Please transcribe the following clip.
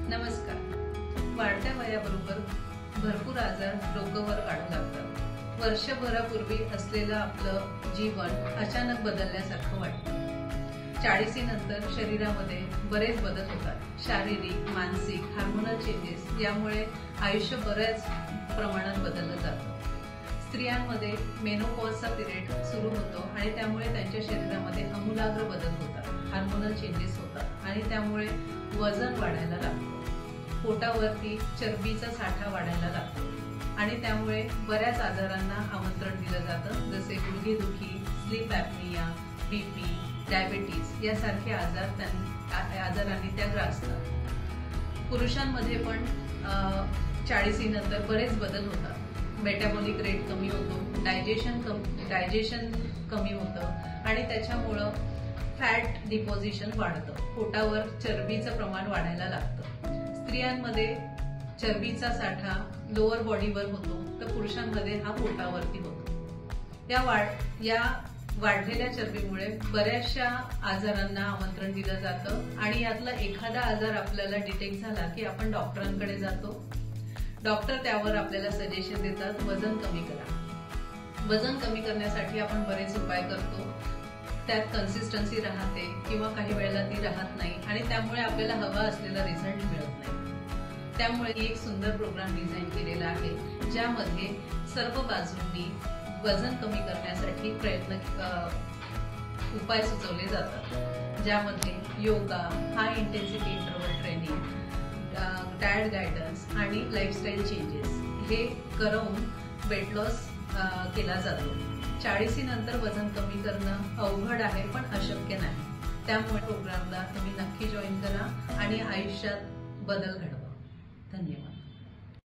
नमस्कार. वाढत्या वयाबरोबर भरपूर आजार डोकंवर काढू लागतात. वर्षभरापूर्वी असलेलं आपलं जीवन अचानक बदलल्यासारखं वाटतं. 40 नंतर शरीरामध्ये बरेच बदल होतात. शारीरिक, मानसिक, हार्मोनल चेंजेस यामुळे आयुष्य बऱ्याच प्रमाणात बदललं जातं. स्त्रियांमध्ये मेनोपॉजचा पिरियड सुरू होतो आणि त्यामुळे त्यांच्या शरीरामध्ये आमूलाग्र बदल होतात, हार्मोनल चेंजेस होतात आणि त्यामुळे वजन वाढायला लागतं. पोटावरती चरबीचा साठा वाढायला लागतो आणि त्यामुळे बऱ्याच आजारांना आमंत्रण दिलं जातं, जसे गुडघेदुखी, स्लीप ॲपनिया, बीपी, डायबिटीज यासारखे आजारांनी त्या ग्रासतात. पुरुषांमध्ये पण 40 नंतर बरेच बदल होतात. मेटाबॉलिक रेट कमी होतो, डायजेशन कमी होतं आणि त्याच्यामुळं फॅट डिपॉझिशन वाढतं. पोटावर चरबीचं प्रमाण वाढायला लागतं. स्त्रियांमध्ये चरबीचा साठा लोअर बॉडीवर होतो, तर पुरुषांमध्ये हा पोटावरती होतो. या वाढलेल्या चरबीमुळे बऱ्याचशा आजारांना आमंत्रण दिलं जातं आणि यातला एखादा आजार आपल्याला डिटेक्ट झाला की आपण डॉक्टरांकडे जातो. डॉक्टर त्यावर आपल्याला सजेशन देतात, वजन कमी करा. वजन कमी करण्यासाठी आपण बरेच उपाय करतो. त्यात कन्सिस्टन्सी राहते किंवा काही वेळेला ती राहत नाही आणि त्यामुळे आपल्याला हवा असलेला रिझल्ट मिळत नाही. त्यामुळे एक सुंदर प्रोग्राम डिझाईन केलेला आहे, ज्यामध्ये सर्व बाजूंनी वजन कमी करण्यासाठी उपाय सुचवले जातात, ज्यामध्ये yoga, high intensity interval training, diet guidance आणि लाईफस्टाईल चेंजेस हे करून वेट लॉस केला जातो. 40 नंतर वजन कमी करणं अवघड आहे, पण अशक्य नाही. त्यामुळे प्रोग्रामला तुम्ही नक्की जॉईन करा आणि आयुष्यात बदल घडवा. धन्यवाद.